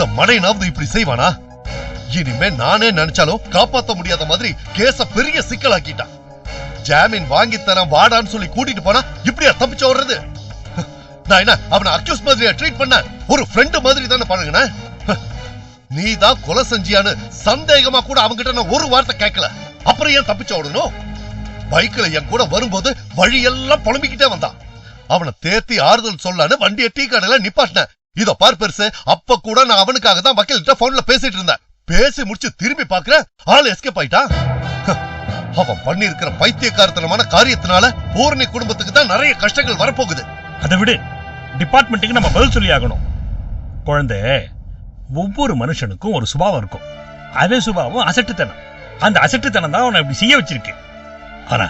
எந்த மடையனாவது இப்படி செய்வானா? இனிமே நானே நினைச்சாலும் காப்பாத்த முடியாத மாதிரி கேஸ பெரிய சிக்கலாக்கிட்டான். ஜாமீன் வாங்கி தரேன் வாடான்னு சொல்லி கூட்டிட்டு போனா இப்படியா தப்பிச்சு ஓடுறது? நான் என்ன அவனை அக்யூஸ் மாதிரியா ட்ரீட் பண்ண? ஒரு ஃப்ரெண்ட் மாதிரி தானே பழகுன. நீ தான் கொலை செஞ்சியான்னு சந்தேகமா கூட அவங்கிட்ட நான் ஒரு வார்த்தை கேட்கல. அப்புறம் ஏன் தப்பிச்சு ஓடணும்? பைக்ல என் கூட வரும்போது வழியெல்லாம் புலம்பிக்கிட்டே வந்தான். அவனை தேத்தி ஆறுதல் சொல்லான்னு வண்டியை டீ கடையில நிப்பாட்டினேன். இத பார் பெருசு, அப்ப கூட நான் அவனுக்காக தான் வக்கீல்கிட்ட போன்ல பேசிட்டு இருந்தேன். பேசி முடிச்சு திரும்பி பாக்குற ஆள் எஸ்கேப் ஆயிட்டான். அவன் பண்ணி இருக்கிற பைத்தியக்காரத்தனமான காரியத்தினால பூர்ணி குடும்பத்துக்கு தான் நிறைய கஷ்டங்கள் வரப்போகுது. அதை விடு, டிபார்ட்மெண்ட்டுக்கு நம்ம பதில் சொல்லி ஆகணும். குழந்தை, ஒவ்வொரு மனுஷனுக்கும் ஒரு சுபாவம் இருக்கும். அதே சுபாவம் அசட்டுத்தனம். அந்த அசட்டுத்தனம் தான் அவனை இப்படி செய்ய வச்சிருக்கு. ஆனா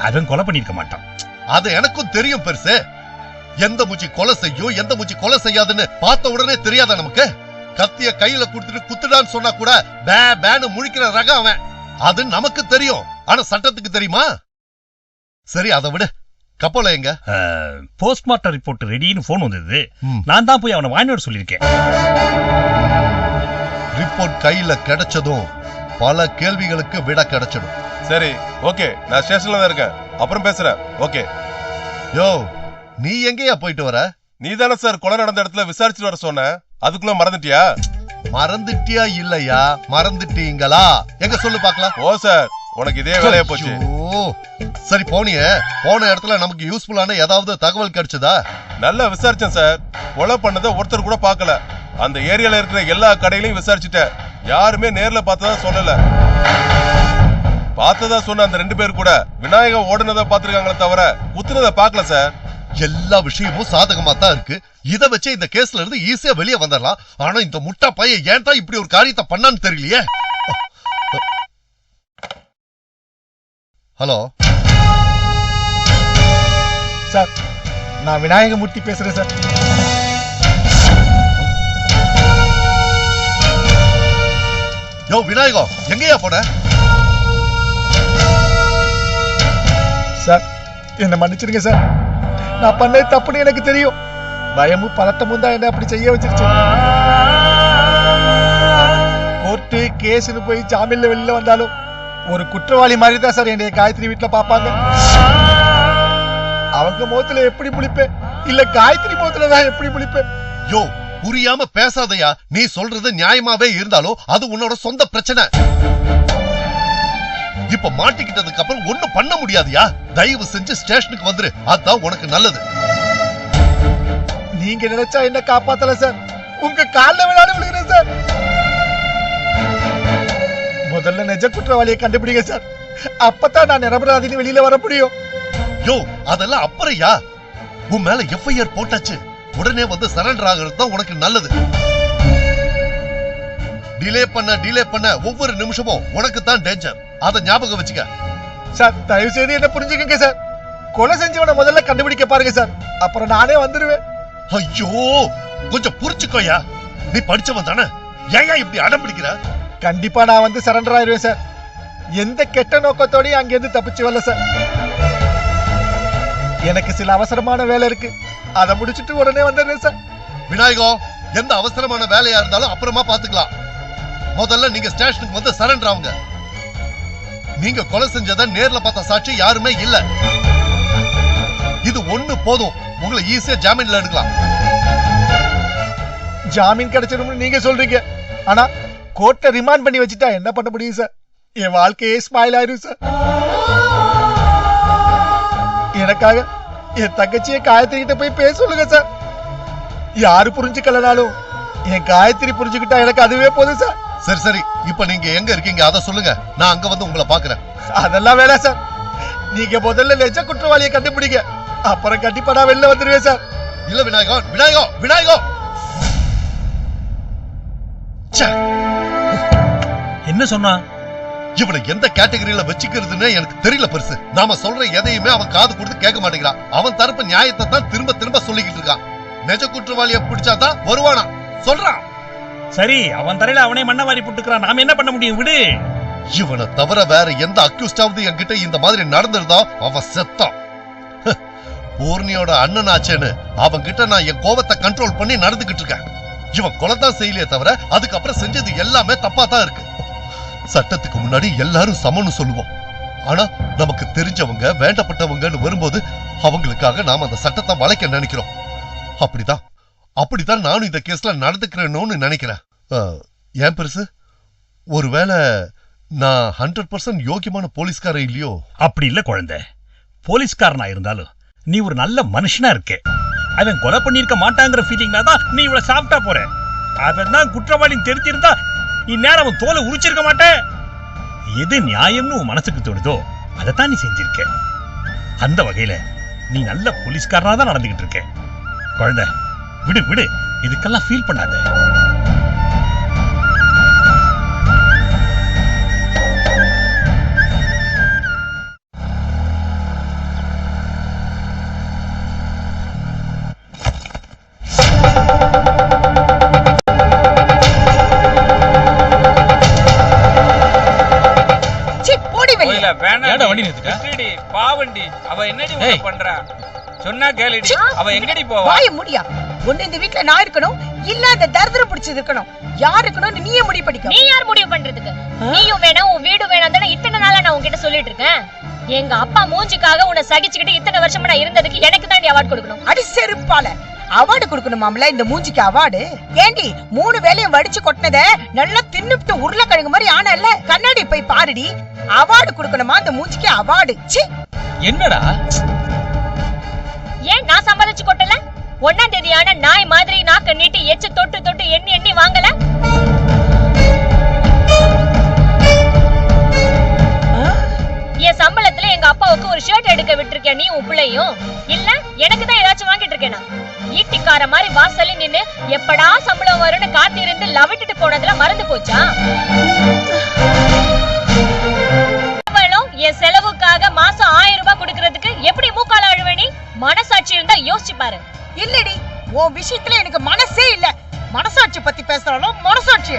அவன் கொலை பண்ணிருக்க மாட்டான். அது எனக்கும் தெரியும் பெருசு. எந்த மூச்சி கொலை செய்யும், எந்த மூச்சி கொலை செய்யாதுன்னு பார்த்த உடனே தெரியாத நமக்கு? கத்திய கையில குடுத்துட்டு குத்துடான்னு சொன்னா கூட பே பேன்னு முழிக்கிற ரகம் அவன். அது நமக்கு தெரியும், ஆனா சட்டத்துக்கு தெரியுமா? சரி, அதை விடு. கப்பல எங்க? போஸ்ட்மார்ட்டம் ரிப்போர்ட் ரெடின்னு போன் வந்தது. நான் தான் போய் அவனை வாங்கிட்டு சொல்லியிருக்கேன். ரிப்போர்ட் கையில கிடைச்சதும் பல கேள்விகளுக்கு விட கிடைச்சிடும். சரி, ஓகே, நான் ஸ்டேஷன்ல தான் இருக்கேன். அப்புறம் பேசுறேன். ஓகே. யோ, நீ எங்கயா போயிட்டு வர? நீ தானே சார் கொலை நடந்த இடத்துல விசாரிச்சுட்டு வர சொன்ன. அதுக்குள்ள மறந்துட்டியா? மறந்துட்டியா இல்லையா? மறந்துட்டீங்களா? எங்க சொல்லு பாக்கலாம். ஓ சார், உனக்கு இதே வேலையா போச்சு. சரி, போனிய போன இடத்துல நமக்கு யூஸ்ஃபுல்லான ஏதாவது தகவல் கிடைச்சதா? நல்லா விசாரிச்சேன் சார். கொலை பண்ணதை ஒருத்தர் கூட பார்க்கல. அந்த ஏரியால இருக்கிற எல்லா கடையிலையும் விசாரிச்சுட்டேன். யாருமே நேர்ல பார்த்ததா சொல்லல. பார்த்ததா சொன்ன அந்த 2 பேர் கூட விநாயகம் ஓடுனதை பார்த்திருக்காங்களே தவிர குத்துனதை பார்க்கல சார். எல்லா விஷயமும் சாதகமா தான் இருக்கு. இத வச்சு இந்த கேஸ்ல இருந்து ஈஸியா வெளியே வந்துடலாம். ஆனா இந்த முட்டா பையன் ஏன் தான் இப்படி ஒரு காரியத்தை பண்ணான்னு தெரியலையே. ஹலோ சார், நான் விநாயகமூர்த்தி பேசுறேன் சார். யோ விநாயகம், எங்கயா போன? சார், என்ன மன்னிச்சிருங்க சார். நான் பண்ணது தப்புன்னு எனக்கு தெரியும். பயமும் பதட்டமும் தான் என்ன அப்படி செய்ய வச்சிருச்சு. கோர்ட்டு கேஸ்னு போய் ஜாமீன்ல வெளியில வந்தாலும் ஒரு குற்றவாளி மாதிரி தான் சார் என்னைய காயத்ரி வீட்டுல பாப்பாங்க. அவங்க முகத்துல எப்படி முழிப்பேன், இல்ல காயத்ரி முகத்துல தான் எப்படி முழிப்பேன்? யோ, புரியாம பேசாதையா. நீ சொல்றது நியாயமாவே இருந்தாலும் அது உன்னோட சொந்த பிரச்சனை. இப்ப மாட்டிக்கிட்டதுக்கு அப்புறம் ஒண்ணும் பண்ண முடியாதியா. தயவு செஞ்சு ஸ்டேஷனுக்கு வந்துரு, அதுதான் உனக்கு நல்லது. நீங்க நினைச்சா என்ன காப்பாத்தல சார். உங்க கால்ல வேணாலும் விழுகிறேன் சார். முதல்ல நிஜ குற்றவாளியை கண்டுபிடிங்க சார். அப்பதான் நான் நிரபராதின்னு வெளியில வர முடியும். யோ, அதெல்லாம் அப்புறையா. உன் மேல எஃப்ஐஆர் போட்டாச்சு. உடனே வந்து சரண்டர் ஆகிறது தான் உனக்கு நல்லது. டிலே பண்ண ஒவ்வொரு நிமிஷமும் உனக்கு தான் டேஞ்சர். அத ஞாபகம் வச்சுக்க. சார், தயவு செய்து என்ன புரிஞ்சுக்கங்க சார். கொலை செஞ்சவனை முதல்ல கண்டுபிடிக்க பாருங்க சார். அப்புறம் நானே வந்துருவேன். ஐயோ, கொஞ்சம் புரிச்சுக்கோயா. நீ படிச்சவன் தானே, ஏன் இப்படி அடம் பிடிக்கிற? கண்டிப்பா நான் வந்து சரண்டர் ஆயிருவேன் சார். எந்த கெட்ட நோக்கத்தோடய அங்கிருந்து தப்பிச்சு வரல சார். எனக்கு சில அவசரமான வேலை இருக்கு, அதை முடிச்சிட்டு உடனே வந்துடுறேன் சார். விநாயகம், எந்த அவசரமான வேலையா இருந்தாலும் அப்புறமா பாத்துக்கலாம். முதல்ல நீங்க ஸ்டேஷனுக்கு வந்து சரண்டர் ஆகுங்க. நீங்க கொலை செஞ்சதை நேர்ல பார்த்த சாட்சி யாருமே இல்ல. இது ஒண்ணு போதும், உங்களை ஈஸியா ஜாமீன்ல எடுக்கலாம். ஜாமீன் கிடைச்சிடும் நீங்க சொல்றீங்க, ஆனா கோர்ட்டை ரிமாண்ட் பண்ணி வச்சுட்டா என்ன பண்ண முடியும் சார்? என் வாழ்க்கையே ஸ்மைல் ஆயிரும் சார். எனக்காக என் தங்கச்சியை காயத்ரி கிட்ட போய் பேச சொல்லுங்க சார். யாரு புரிஞ்சுக்கலனாலும் என் காயத்ரி புரிஞ்சுக்கிட்டா எனக்கு அதுவே போதும் சார். சரி சரி, இப்ப நீங்க எங்க இருக்கீங்க அத சொல்லுங்க, நான் அங்க வந்து உங்களை பாக்குறேன். அதெல்லாம் வேணாம் சார். நீங்க முதல்ல லெஜ குற்றவாளியை கண்டுபிடிங்க, அப்புறம் கண்டிப்பா நான் வெளில வந்துருவேன் சார். இல்ல விநாயகம், விநாயகம், விநாயகம். என்ன சொன்னா? இவனை எந்த கேட்டகரியில வச்சுக்கிறதுன்னு எனக்கு தெரியல பெருசு. நாம சொல்ற எதையுமே அவன் காது கொடுத்து கேட்க மாட்டேங்கிறான். அவன் தரப்பு நியாயத்தை தான் திரும்ப திரும்ப சொல்லிக்கிட்டு இருக்கான். நெஜ குற்றவாளியை பிடிச்சாதான் வருவானா சொல்றான். சரி, அவன் தரையில அவனே மண்ணவாரி போட்டுக்கிறான். நாம என்ன பண்ண முடியும்? விடு. இவனை தவிர வேற எந்த அக்யூஸ்டாவது என்கிட்ட இந்த மாதிரி நடந்திருந்தா அவன் செத்தான். பூர்ணியோட அண்ணனாச்சேன்னு அவன் கிட்ட நான் என் கோவத்தை கண்ட்ரோல் பண்ணி நடந்துகிட்டு இருக்கேன். இவன் கொலைதான் செய்யலையே தவிர அதுக்கப்புறம் செஞ்சது எல்லாமே தப்பா தான் இருக்கு. சட்டத்துக்கு முன்னாடி எல்லாரும் சமம்னு சொல்லுவோம். ஆனா நமக்கு தெரிஞ்சவங்க வேண்டப்பட்டவங்கன்னு வரும்போது அவங்களுக்காக நாம அந்த சட்டத்தை வளைக்க நினைக்கிறோம். அப்படிதான் நானும் இந்த கேஸ்ல நடந்துக்கிறேன்னு நினைக்கிறேன். ஏன் பெருசு, ஒருவேளை நான் 100% யோகியமான போலீஸ்காரன் இல்லையோ? அப்படி இல்ல குழந்தை. போலீஸ்காரனா இருந்தாலும் நீ ஒரு நல்ல மனுஷனா இருக்கே. அவன் கொலை பண்ணிருக்க மாட்டாங்கிற ஃபீலிங்னா தான் நீ இவ்வளவு சாப்பிட்டா போற. அவன் தான் குற்றவாளின்னு தெரிஞ்சிருந்தா இந்நேரம் அவன் தோலை உரிச்சிருக்க மாட்டேன். எது நியாயம்னு உன் மனசுக்கு தோணுதோ அதைத்தான் நீ செஞ்சிருக்க. அந்த வகையில நீ நல்ல போலீஸ்காரனா தான் நடந்துகிட்டு இருக்க. குழந்தை விடு விடு, இதுக்கெல்லாம் ஃபீல் பண்ணாத. பாவண்டி அவ என்னடி பண்றா சொன்னா கேளுடி. அவ எங்கடி போவா? வாய முடியா. ஒண்ணு இந்த வீட்ல நான் இருக்கணும், இல்ல அந்த தரித்திரம் பிடிச்சது இருக்கணும். யார் இருக்கணும்னு நீயே முடிவு பண்ணிக்க. நீ யார் முடிவு பண்றதுக்கு? நீயும் வேணாம், உன் வீடு வேணாம் தானே இத்தனை நாளா நான் உன்கிட்ட சொல்லிட்டு இருக்கேன். எங்க அப்பா மூஞ்சிக்காக உன்னை சகிச்சுக்கிட்டு இத்தனை வருஷமா நான் இருந்ததுக்கு எனக்கு தான் அவார்டு கொடுக்கணும். அடி செருப்பால அவார்டு கொடுக்கணுமாம்ல இந்த மூஞ்சிக்கு அவார்டு? ஏண்டி 3 வேளையும் வடிச்சு கொட்டினத நல்லா தின்னுட்டு உருளைக்கிழங்கு மாதிரி ஆனல்ல, கண்ணாடி போய் பாருடி. அவார்டு கொடுக்கணுமா இந்த மூஞ்சிக்கு அவார்டு? என்னடா ஏன் நான் சம்பாதிச்சு கொட்டல? 1ஆம் தேதி ஆனா நாய் மாதிரி நாக்க நீட்டி எச்சு தொட்டு தொட்டு எண்ணி எண்ணி வாங்கல. என் சம்பளத்துல எங்க அப்பாவுக்கு ஒரு ஷர்ட் எடுக்க விட்டுருக்கியா நீ உன் பிள்ளையும்? இல்ல எனக்கு தான் ஏதாச்சும் வாங்கிட்டு இருக்கேனா? ஈட்டிக்கார மாதிரி வாசல்ல நின்னு எப்படா சம்பளம் வரும்னு காத்திருந்து லவிட்டுட்டு போனதுல மறந்து போச்சா? என் செலவுக்காக மாசம் 1000 ரூபாய் கொடுக்கறதுக்கு எப்படி மூக்கால அழுவனி? மனசாட்சி இருந்தா யோசிச்சு பாரு. இல்லடி, உன் விஷயத்துல எனக்கு மனசே இல்ல. மனசாட்சி பத்தி பேசுறாலும் மனசாட்சி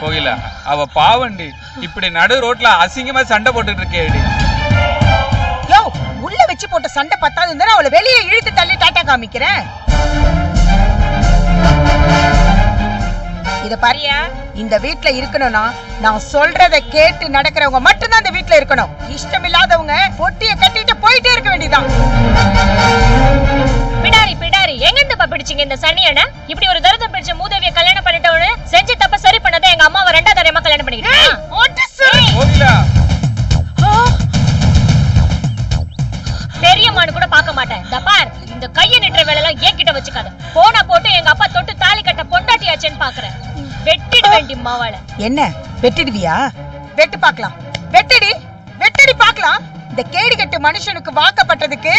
கோகிலா, அவ பாவண்டி இப்படி நடு ரோட்ல அசிங்கமா சண்டை போட்டுட்டு இருக்கேடி. யோ, உள்ள வச்சு போட்ட சண்டை பத்தாது இருந்தா அவளை வெளியே இழுத்து தள்ளி டாட்டா காமிக்கிறேன். இத பாரியா, இந்த வீட்ல இருக்கணும்னா நான் சொல்றத கேட்டு நடக்கிறவங்க மட்டும்தான் இந்த வீட்ல இருக்கணும். இஷ்டம் இல்லாதவங்க பொட்டிய கட்டிட்டு போயிட்டே இருக்க வேண்டியதான். பிடாரி பிடாரி, எங்க இருந்து பிடிச்சீங்க இந்த சனியனை? இப்படி ஒரு தரித்திரம் பிடிச்ச மூதேவிய கல்யாணம் பண்ணிட்டவனு செஞ்ச தப்ப சரி பண்ணத எங்க அம்மாவை 2ஆவது தடவை கல்யாணம் பண்ணிக்கிட்டேன். பெரியம்மானு கூட பார்க்க மாட்டேன். இந்த பார், இந்த கைய நிற்ற வேலை எல்லாம் என்கிட்ட வச்சுக்காத. போனா போட்டு எங்க அப்பா தொட்டு தாலி கட்ட பொண்டாட்டியாச்சேன்னு பாக்குறேன். வெட்டிட வேண்டி மாவாள. என்ன வெட்டிடுவியா? வெட்டு பாக்கலாம். வெட்டடி வெட்டடி பாக்கலாம். இந்த கேடி கட்டு மனுஷனுக்கு வாக்கப்பட்டதுக்கு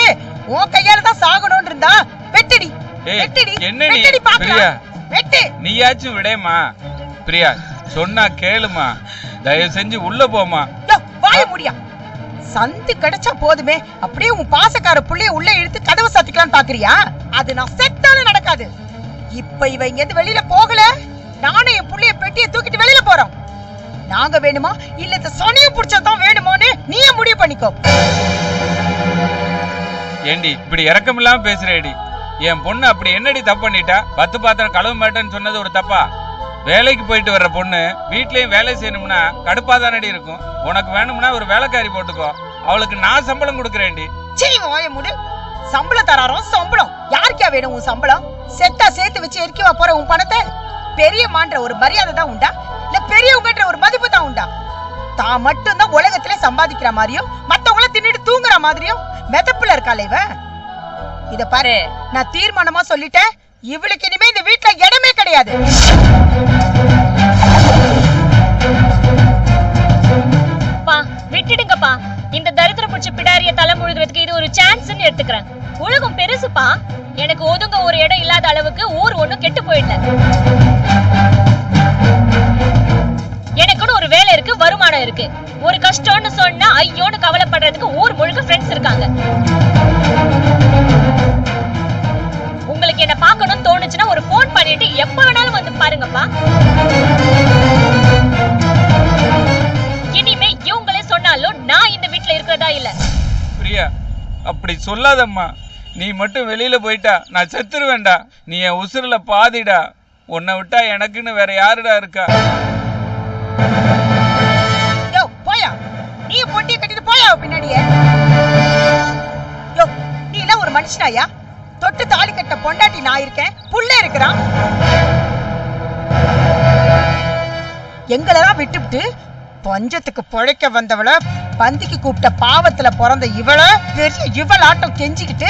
உன் கையால தான் சாகணும்னு இருந்தா வெட்டடி வெட்டடி வெட்டடி பாக்கலாம். வெட்டு. நீயாச்சும் விடேமா பிரியா, சொன்னா கேளுமா, தயவு செஞ்சு உள்ள போமா. வாய முடியா. சந்து கிடைச்சா போதுமே, அப்படியே உன் பாசக்கார புள்ளைய உள்ள இழுத்து கதவை சாத்திக்கலாம்னு பாக்குறியா? அது நான் செத்தாலும் நடக்காது. இப்ப இவ இங்க இருந்து வெளியில போகல, நானும் என் புள்ளைய பெட்டியை தூக்கிட்டு வெளியில போறோம். நாங்க வேணுமா இல்ல இந்த சனியும் புடிச்சதான் வேணுமோன்னு நீயே முடிவு பண்ணிக்கோ. ஏண்டி இப்படி இறக்கமில்லாம பேசுறேடி? என் பொண்ணு அப்படி என்னடி தப்பு பண்ணிட்டா? 10 பாத்திரம் கழுவ மாட்டேன்னு சொன்னது ஒரு தப்பா? வேலைக்கு போயிட்டு வர்ற பொண்ணு வீட்லயும் வேலை செய்யணும்னா கடுப்பாதானடி இருக்கும். உனக்கு வேணும்னா ஒரு வேலைக்காரி போட்டுக்கோ, அவளுக்கு நான் சம்பளம் கொடுக்கறேன்டி. சரி வாய மூடு. சம்பளம் தராரோம் சம்பளம். யாருக்கா வேணும் உன் சம்பளம்? செத்தா சேர்த்து வச்சு எரிக்கவா போற உன் பணத்தை? பெரியமான்ற ஒரு மரியாதை தான் உண்டா, இல்ல பெரியவங்கன்ற ஒரு மதிப்பு தான் உண்டா? தான் மட்டும் தான் உலகத்திலே சம்பாதிக்கிற மாதிரியும் மத்தவங்கள தின்னுட்டு தூங்குற மாதிரியும் மெதப்புல இருக்காளே இவ. இத பாரு, நான் தீர்மானமா சொல்லிட்டேன், இவளுக்கு இனிமே இந்த வீட்ல இடமே கிடையாது. விட்டுடுங்கப்பா, இந்த தரித்திர பிடிச்ச பிடாரிய தலை முழுகிறதுக்கு இது ஒரு சான்ஸ்னு எடுத்துக்கிறேன். உலகம் பெருசுப்பா, எனக்கு ஒதுங்க ஒரு இடம் இல்லாத அளவுக்கு ஊர் ஒண்ணும் கெட்டு போயிடல. எனக்குன்னு ஒரு வேலை இருக்கு, வருமானம் இருக்கு. ஒரு கஷ்டம்னு சொன்னா ஐயோன்னு கவலைப்படுறதுக்கு ஊர் முழுக்க ஃப்ரெண்ட்ஸ் இருக்காங்க. உங்களுக்கு என்ன பார்க்கணும்னு தோணுச்சுன்னா ஒரு போன் பண்ணிட்டு எப்ப வேணாலும் வந்து பாருங்கப்பா. இனிமே இவங்களே சொன்னாலும் நான் இந்த வீட்ல இருக்கிறதா இல்ல. பிரியா, அப்படி சொல்லாதம்மா. நீ மட்டும் வெளியில போயிட்டா நான் செத்துருவேன்டா. நீ என் உசுருல பாதிடா. உன்னை விட்டா எனக்குன்னு வேற யாருடா இருக்கா? யோ போயா, நீ பொட்டியை கட்டிட்டு போயா பின்னாடியே. யோ நீ எல்லாம் ஒரு மனுஷனாயா? தொட்டு தாலி கட்ட பொண்டாட்டி நான் இருக்கேன், புள்ள இருக்கிறான். எங்களெல்லாம் விட்டுவிட்டு பஞ்சத்துக்கு பொழைக்க வந்தவள பந்திக்கு கூப்பிட்ட பாவத்துல பிறந்த இவள பெரிய இவளாட்டம் கெஞ்சிக்கிட்டு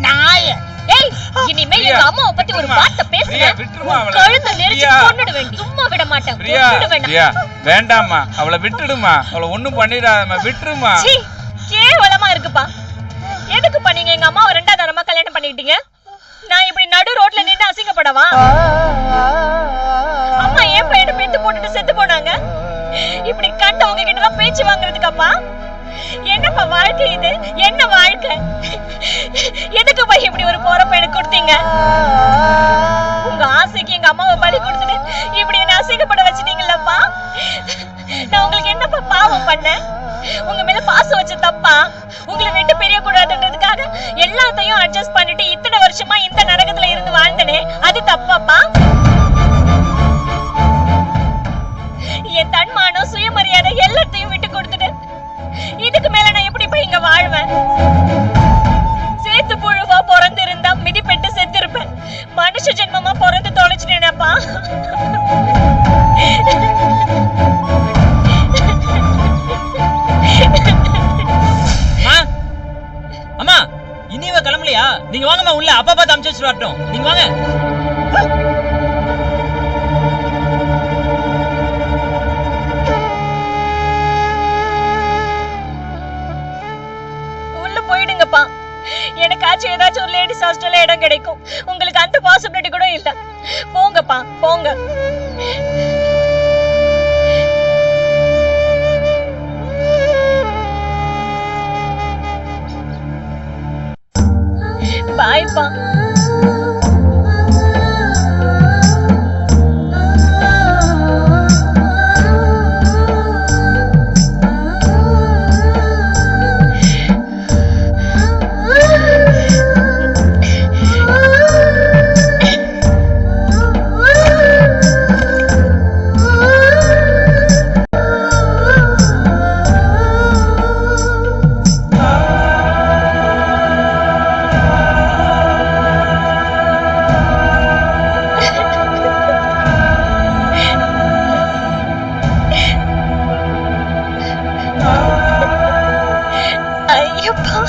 நாய. ஏய், இனிமே எங்க அம்மாவை பத்தி ஒரு வார்த்தை பிரியா, பேசுறேன், விட்டுருமா அவளை? கழுத்தை நெரிச்சு பிரியா. கொன்னுடுவேன். சும்மா விட மாட்டேன், பிரியா, கொன்னுடுவேன். பிரியா, வேண்டாம்மா, அவளை விட்டுடுமா. அவளை ஒண்ணும் பண்ணிடாதம்மா, விட்டுருமா. சீ, கேவலமா இருக்குப்பா. எதுக்குப்பா நீங்க எங்க அம்மாவை 2வது தரமா கல்யாணம் பண்ணிட்டீங்க? நான் இப்படி நடு ரோட்ல நின்று அசிங்கப்படவா? அம்மா ஏன் பையனை பெத்து போட்டுட்டு செத்து போனாங்க? இப்படி கண்டவங்க கிட்டதான் பேச்சு வாங்குறதுக்கப்பா? என்னப்பா வாழ்க்கை இது? என்ன வாழ்க்கை? எதுக்குப்பா இப்படி ஒரு போறப்ப எனக்கு கொடுத்தீங்க? உங்க ஆசைக்கு எங்க அம்மாவை பலி கொடுத்துட்டு இப்படி என்ன அசிங்கப்பட வச்சிட்டீங்களப்பா. நான் உங்களுக்கு என்னப்பா பாவம் பண்ணேன்? உங்க மேல பாசம் வச்ச தப்பா? உங்களை விட்டு பெரிய கூடாதுன்றதுக்காக எல்லாத்தையும் அட்ஜஸ்ட் பண்ணிட்டு இத்தனை வருஷமா இந்த நரகத்துல இருந்து வாழ்ந்தனே, அது தப்பாப்பா? என் தன்மானம் சுயமரியாதை எல்லாத்தையும் விட்டு கொடுத்துட்டு இதுக்கு மேல நான் எப்படி போய் இங்க வாழ்வேன்? சேத்து புழுவா பிறந்திருந்தா மிதிப்பெட்டு செத்திருப்பேன். மனுஷ ஜென்மமா பிறந்து தொலைச்சிட்டேனப்பா. அம்மா, இன்னிவ கிளம்பலையா? நீங்க வாங்கம்மா உள்ள, அப்பா பார்த்து அமுச்சு வச்சுட்டு வரட்டும். நீங்க வாங்க. உள்ள போயிடுங்கப்பா. எனக்காச்சும் ஏதாச்சும் ஒரு லேடிஸ் ஹாஸ்டல்ல இடம் கிடைக்கும். உங்களுக்கு அந்த பாசிபிலிட்டி கூட இல்ல. போங்கப்பா, போங்க. பாய்ப்பா. ஐயப்பா.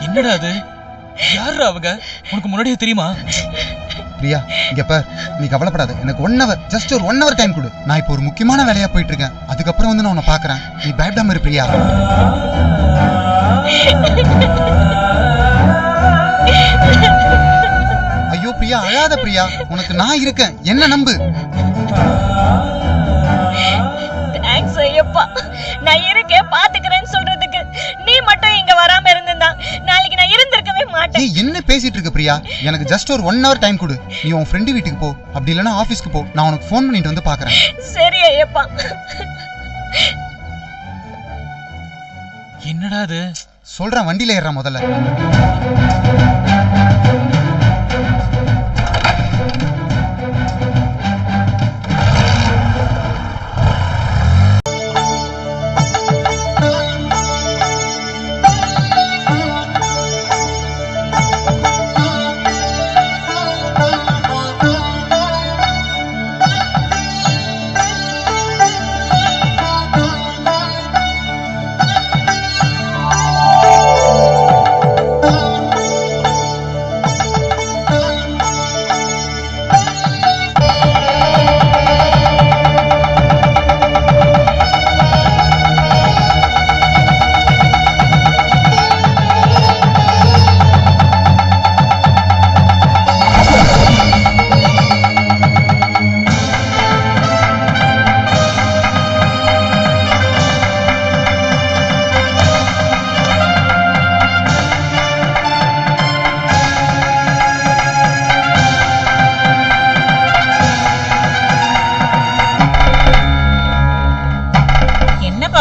என்னடா அது? யாரு அவங்க? உனக்கு முன்னாடியே தெரியுமா? பிரியா, இங்க பார், நீ கவலைப்படாத. எனக்கு 1 hour, ஜஸ்ட் ஒரு 1 hour டைம் கொடு. நான் இப்போ ஒரு முக்கியமான வேலையா போயிட்டு இருக்கேன். அதுக்கப்புறம் வந்து நான் உன்னை பாக்குறேன். நீ பயப்படாம இரு பிரியா. ஐயோ பிரியா, அழாத பிரியா. உனக்கு நான் இருக்கேன், என்ன நம்பு. தேங்க்ஸ் ஐயப்பா. நான் இருக்கேன், பாத்துக்கிறேன்னு சொல்றதுக்கு நீ மட்டும் இங்க வராம இருந்திருந்தா நாளைக்கு நான் இருந்திருக்கவே நீ மாட்டேன். என்ன பேசிட்டு இருக்க பிரியா? எனக்கு ஜஸ்ட் ஒரு 1 hour டைம் கொடு. நீ உன் ஃப்ரெண்டு வீட்டுக்கு போ, அப்படி இல்லைன்னா ஆபீஸ்க்கு போ. நான் உனக்கு ஃபோன் பண்ணிட்டு வந்து பாக்குறேன். சரி ஐயப்பா. என்னடா அது? சொல்றேன், வண்டியில ஏறுறேன் முதல்ல.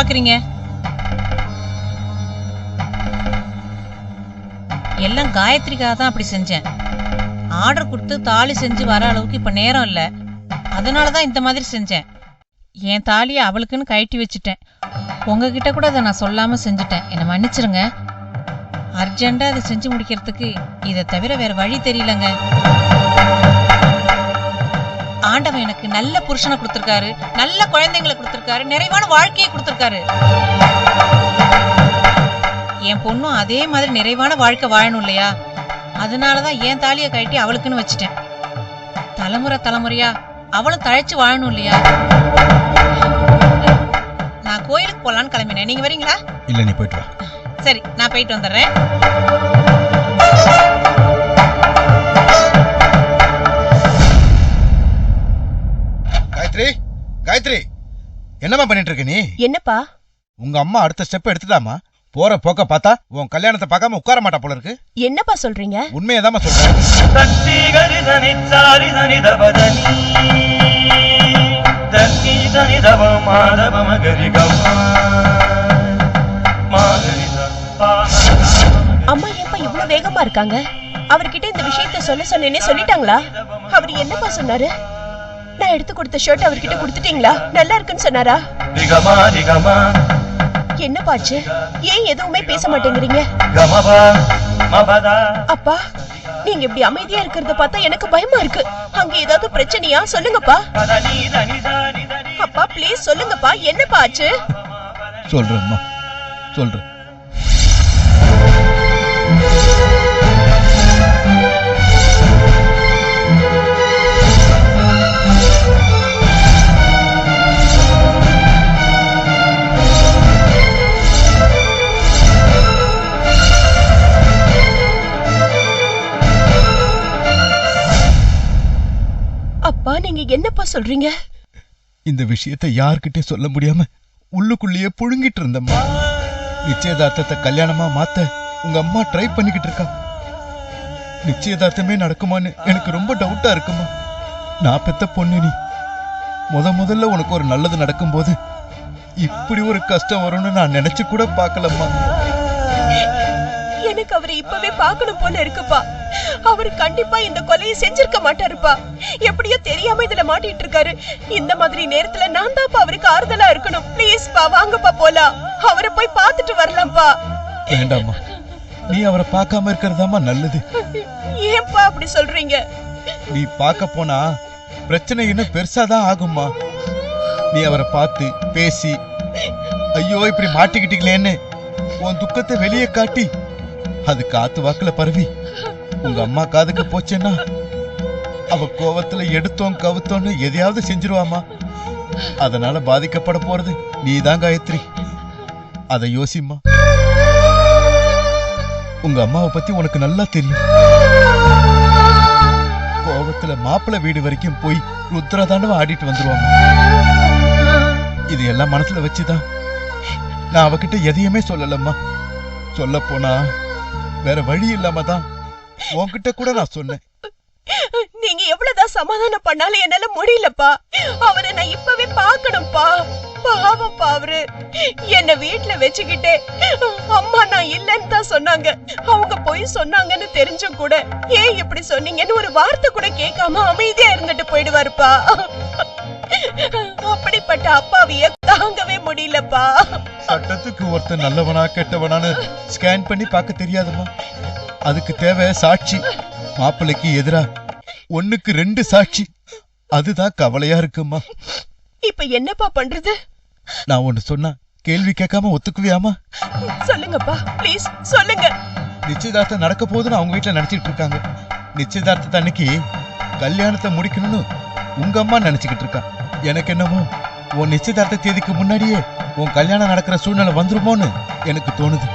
கேக்குறீங்க? எல்லாம் காயத்ரிக்காக தான் அப்படி செஞ்சேன். ஆர்டர் கொடுத்து தாலி செஞ்சு வர அளவுக்கு இப்ப நேரம் இல்ல, அதனாலதான் இந்த மாதிரி செஞ்சேன். என் தாலியை அவளுக்குன்னு கழட்டி வச்சுட்டேன். உங்ககிட்ட கூட அதை நான் சொல்லாம செஞ்சுட்டேன், என்னை மன்னிச்சிருங்க. அர்ஜென்டா அதை செஞ்சு முடிக்கிறதுக்கு இதை தவிர வேற வழி தெரியலங்க. ஆண்டவன் எனக்கு நல்ல புருஷனை கொடுத்திருக்காரு, நல்ல குழந்தைங்களை கொடுத்திருக்காரு, நிறைவான வாழ்க்கையை கொடுத்திருக்காரு. என் பொண்ணும் அதே மாதிரி நிறைவான வாழ்க்கை வாழணும் இல்லையா? அதனாலதான் என் தாலியை கழட்டி அவளுக்குன்னு வச்சுட்டேன். தலைமுறை தலைமுறையா அவளும் தழைச்சு வாழணும் இல்லையா? நான் கோயிலுக்கு போலான்னு கிளம்பினேன், நீங்க வரீங்களா? இல்ல, நீ போயிட்டு வா. சரி, நான் போயிட்டு வந்துடுறேன். காயத்ரி, காயத்ரி, என்னம்மா பண்ணிட்டு இருக்க நீ? என்னப்பா? உங்க அம்மா அடுத்த ஸ்டெப் எடுத்துட்டாமா. போற போக்க பார்த்தா உன் கல்யாணத்தை பார்க்காம உட்கார மாட்டா போல இருக்கு. என்னப்பா சொல்றீங்க? உண்மையதாம்மா சொல்றேன். அம்மா ஏப்பா இவ்வளவு வேகமா இருக்காங்க? அவர்கிட்ட இந்த விஷயத்த சொன்னேன்னு சொல்லிட்டாங்களா? அவர் என்னப்பா சொன்னாரு? நான் எடுத்து கொடுத்த ஷர்ட் அவர்கிட்ட கொடுத்துட்டீங்களா? நல்லா இருக்குன்னு சொன்னாரா? என்னப்பாச்சு? ஏன் எதுவுமே பேச மாட்டேங்கிறீங்க? அப்பா, நீங்க இப்படி அமைதியா இருக்கிறத பார்த்தா எனக்கு பயமா இருக்கு. அங்க ஏதாவது பிரச்சனையா? சொல்லுங்கப்பா. அப்பா ப்ளீஸ் சொல்லுங்கப்பா, என்னப்பா ஆச்சு? சொல்றேம்மா, சொல்றேன். அப்பா நீங்க என்னப்பா சொல்றீங்க? இந்த விஷயத்தை யார்கிட்ட சொல்ல முடியாம உள்ளுக்குள்ளேயே புழுங்கிட்டு இருந்தம்மா. நிச்சயதார்த்தத்தை கல்யாணமா மாத்த உங்க அம்மா ட்ரை பண்ணிக்கிட்டு இருக்கா. நிச்சயதார்த்தமே நடக்குமான்னு எனக்கு ரொம்ப டவுட்டா இருக்குமா. நான் பெத்த பொண்ணு நீ. முதல்ல உனக்கு ஒரு நல்லது நடக்கும்போது இப்படி ஒரு கஷ்டம் வரும்னு நான் நினைச்சு கூட பார்க்கலம்மா. எனக்கு அவரை இப்பவே பார்க்கணும் போல இருக்குப்பா. அவர் கண்டிப்பா இந்த கொலையை செஞ்சிருக்க மாட்டாருப்பா. எப்படியோ தெரியாம இதுல மாட்டிட்டு இருக்காரு. இந்த மாதிரி நேரத்துல நான் தான்ப்பா அவருக்கு ஆறுதலா இருக்கணும். ப்ளீஸ் பா, வாங்கப்பா போலாம். அவரை போய் பார்த்துட்டு வரலாம்ப்பா. வேண்டாம்மா, நீ அவரை பார்க்காம இருக்கிறதாமா நல்லது. ஏன்பா அப்படி சொல்றீங்க? நீ பார்க்க போனா பிரச்சனை இன்னும் பெருசாதான் ஆகும்மா. நீ அவரை பார்த்து பேசி ஐயோ இப்படி மாட்டிக்கிட்டீங்களேன்னு உன் துக்கத்தை வெளியே காட்டி அது காத்து வாக்குல பரவி உங்க அம்மா காதுக்கு போச்சேன்னா அவ கோவத்துல எடுத்தோம் கவுத்தோன்னு எதையாவது செஞ்சிருவாமா. அதனால பாதிக்கப்பட போறது நீதான் காயத்ரி. அதை யோசிம்மா. உங்க அம்மாவை பத்தி உனக்கு நல்லா தெரியும். கோவத்துல மாப்பிள்ளை வீடு வரைக்கும் போய் ருத்ரதாண்டவ ஆடிட்டு வந்துருவாங்க. இது எல்லாம் மனசுல வச்சுதான் நான் அவகிட்ட எதையுமே சொல்லலம்மா. சொல்ல போனா வேற வழி இல்லாம தான் உன்கிட்ட கூட நான் சொன்னேன். நீங்க எவ்வளவுதான் சமாதானம் பண்ணாலும் என்னால முடியலப்பா. அவரை நான் இப்பவே பார்க்கணும்ப்பா. பாவம்ப்பா அவரு. என்ன வீட்டுல வச்சுக்கிட்டே அம்மா நான் இல்லன்னு தான் சொன்னாங்க. அவங்க போய் சொன்னாங்கன்னு தெரிஞ்சும் கூட ஏன் இப்படி சொன்னீங்கன்னு ஒரு வார்த்தை கூட கேட்காம அமைதியா இருந்துட்டு போயிடுவாருப்பா. அப்படிப்பட்ட அப்பாவிய தாங்கவே முடியலப்பா. சட்டத்துக்கு ஒருத்தர் நல்லவனா கெட்டவனான்னு ஸ்கேன் பண்ணி பார்க்க தெரியாதுமா. அதுக்கு தேவை சாட்சி. மாப்பிள்ளைக்கு எதிரா 1க்கு 2 சாட்சி. அதுதான் கவலையா இருக்குமா. இப்ப என்னப்பா பண்றது? நான் ஒண்ணு சொன்னா கேள்வி கேட்காம ஒத்துக்குவியாமா? சொல்லுங்கப்பா, ப்ளீஸ் சொல்லுங்க. நிச்சயதார்த்தம் நடக்க போதுன்னு அவங்க வீட்டுல நினைச்சிட்டு இருக்காங்க. நிச்சயதார்த்தத்தை அன்னைக்கு கல்யாணத்தை முடிக்கணும்னு உங்க அம்மா நினைச்சுக்கிட்டு இருக்கா. எனக்கு என்னமோ உன் நிச்சயதார்த்த தேதிக்கு முன்னாடியே உன் கல்யாணம் நடக்கிற சூழ்நிலை வந்துருமோன்னு எனக்கு தோணுது.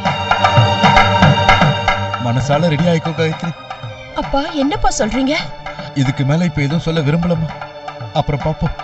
மனசால ரெடி ஆயிக்கோ காயத்ரி. அப்பா என்னப்பா சொல்றீங்க? இதுக்கு மேல இப்ப எதுவும் சொல்ல விரும்பலமா. அப்புறம் பாப்போம்.